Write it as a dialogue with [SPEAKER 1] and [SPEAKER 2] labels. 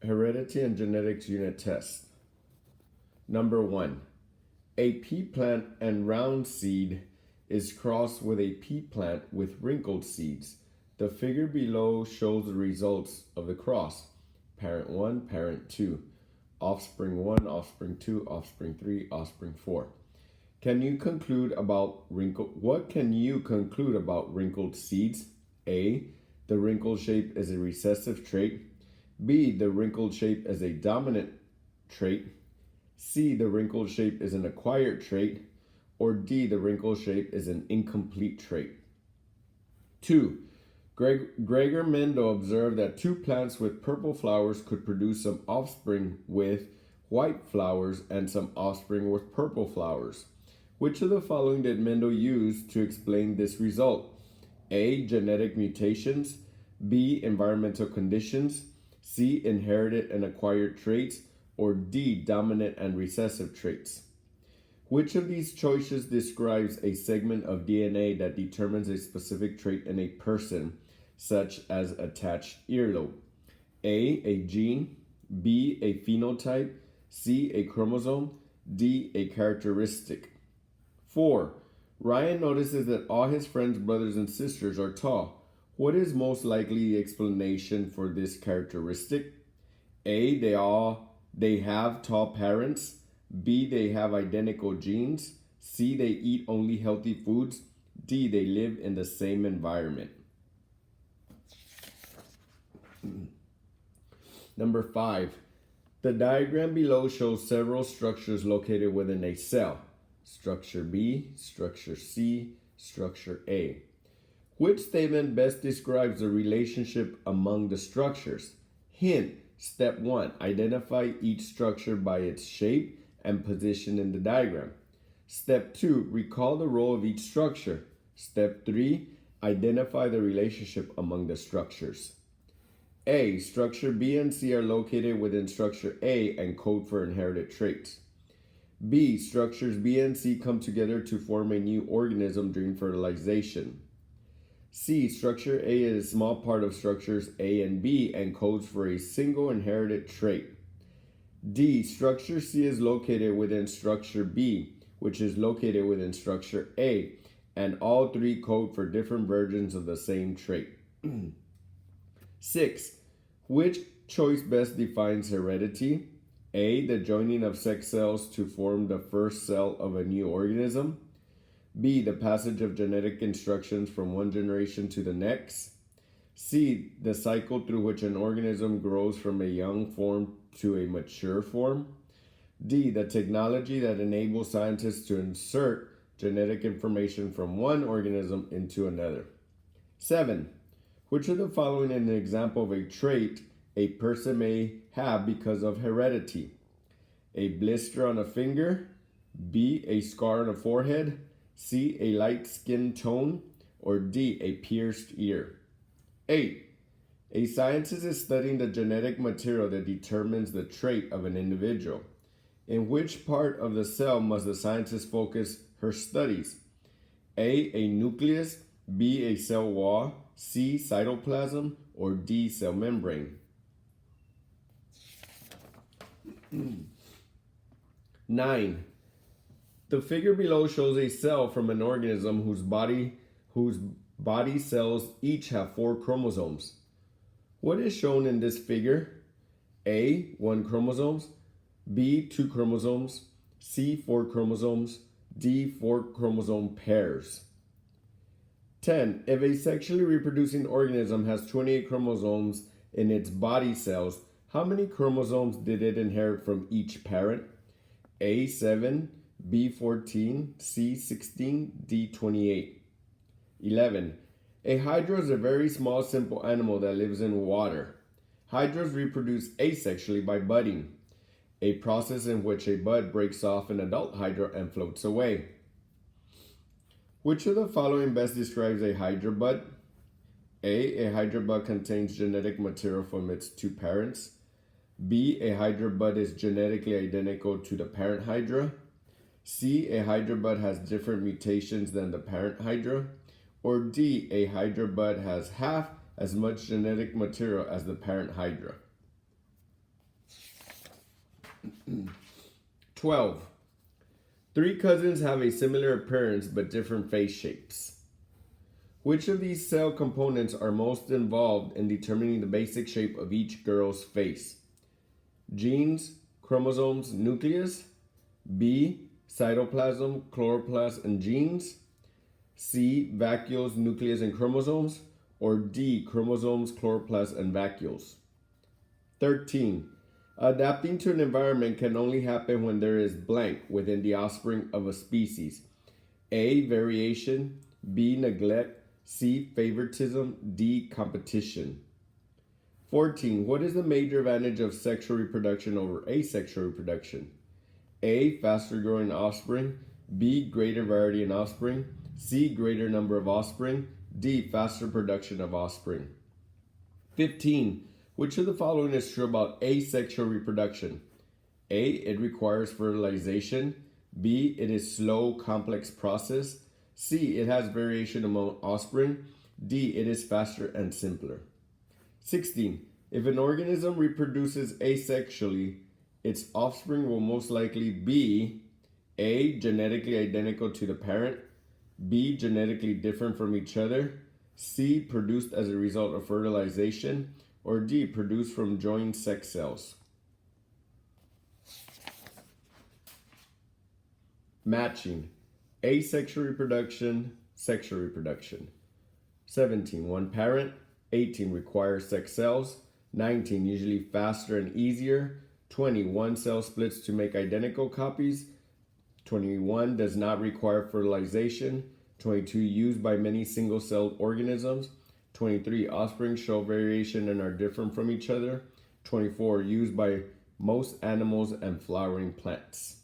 [SPEAKER 1] Heredity and Genetics Unit Test. Number 1. A pea plant and round seed is crossed with a pea plant with wrinkled seeds. The figure below shows the results of the cross. Parent 1, parent 2. Offspring 1, offspring 2, offspring 3, offspring 4. What can you conclude about wrinkled seeds? A. The wrinkled shape is a recessive trait. B. The wrinkled shape is a dominant trait. C. The wrinkled shape is an acquired trait. Or D. The wrinkled shape is an incomplete trait. 2. Gregor Mendel observed that two plants with purple flowers could produce some offspring with white flowers and some offspring with purple flowers. Which of the following did Mendel use to explain this result? A. Genetic mutations. B. Environmental conditions. C. Inherited and acquired traits. Or D. Dominant and recessive traits. Which of these choices describes a segment of DNA that determines a specific trait in a person, such as attached earlobe? A gene. B. A phenotype. C. A chromosome. D. A characteristic. 4. Ryan notices that all his friends' brothers and sisters are tall. What is most likely the explanation for this characteristic? A. They have tall parents. B. They have identical genes. C. They eat only healthy foods. D. They live in the same environment. Number 5. The diagram below shows several structures located within a cell. Structure B, structure C, structure A. Which statement best describes the relationship among the structures? Hint, step 1, identify each structure by its shape and position in the diagram. Step 2, recall the role of each structure. Step 3, identify the relationship among the structures. A, structure B and C are located within structure A and code for inherited traits. B, structures B and C come together to form a new organism during fertilization. C, structure A is a small part of structures A and B and codes for a single inherited trait. D, structure C is located within structure B, which is located within structure A, and all three code for different versions of the same trait. 6. Which choice best defines heredity? A, the joining of sex cells to form the first cell of a new organism. B, the passage of genetic instructions from one generation to the next. C, the cycle through which an organism grows from a young form to a mature form. D, the technology that enables scientists to insert genetic information from one organism into another. 7. Which of the following is an example of a trait a person may have because of heredity? A blister on a finger. B, a scar on a forehead. C, a light skin tone. Or D, a pierced ear. 8. A scientist is studying the genetic material that determines the trait of an individual. In which part of the cell must the scientist focus her studies? A nucleus. B, a cell wall. C, cytoplasm. Or D, cell membrane. 9. The figure below shows a cell from an organism whose body cells each have 4 chromosomes. What is shown in this figure? A, 1 chromosomes. B, 2 chromosomes. C, 4 chromosomes. D, 4 chromosome pairs. 10. If a sexually reproducing organism has 28 chromosomes in its body cells, how many chromosomes did it inherit from each parent? A, 7, B, 14, C, 16, D, 28. 11. A hydra is a very small, simple animal that lives in water. Hydras reproduce asexually by budding, a process in which a bud breaks off an adult hydra and floats away. Which of the following best describes a hydra bud? A hydra bud contains genetic material from its 2 parents. B, a hydra bud is genetically identical to the parent hydra. C, a hydra bud has different mutations than the parent hydra. Or D, a hydra bud has half as much genetic material as the parent hydra. 12. Three cousins have a similar appearance but different face shapes. Which of these cell components are most involved in determining the basic shape of each girl's face? Genes, chromosomes, nucleus. B. Cytoplasm, chloroplast, and genes. C. Vacuoles, nucleus, and chromosomes. Or D. Chromosomes, chloroplast, and vacuoles. 13. Adapting to an environment can only happen when there is blank within the offspring of a species. A. Variation. B. Neglect. C. Favoritism. D. Competition. 14. What is the major advantage of sexual reproduction over asexual reproduction? A. Faster growing offspring. B. Greater variety in offspring. C. Greater number of offspring. D. Faster production of offspring. 15. Which of the following is true about asexual reproduction? A. It requires fertilization. B. It is slow, complex process. C. It has variation among offspring. D. It is faster and simpler. 16. If an organism reproduces asexually, its offspring will most likely be A. Genetically identical to the parent. B. Genetically different from each other. C. Produced as a result of fertilization. Or D. Produced from joined sex cells. Matching. Asexual reproduction, sexual reproduction. 17. One parent. 18. Requires sex cells. 19. Usually faster and easier. 20. One cell splits to make identical copies. 21. Does not require fertilization. 22. Used by many single-celled organisms. 23. Offspring show variation and are different from each other. 24. Used by most animals and flowering plants.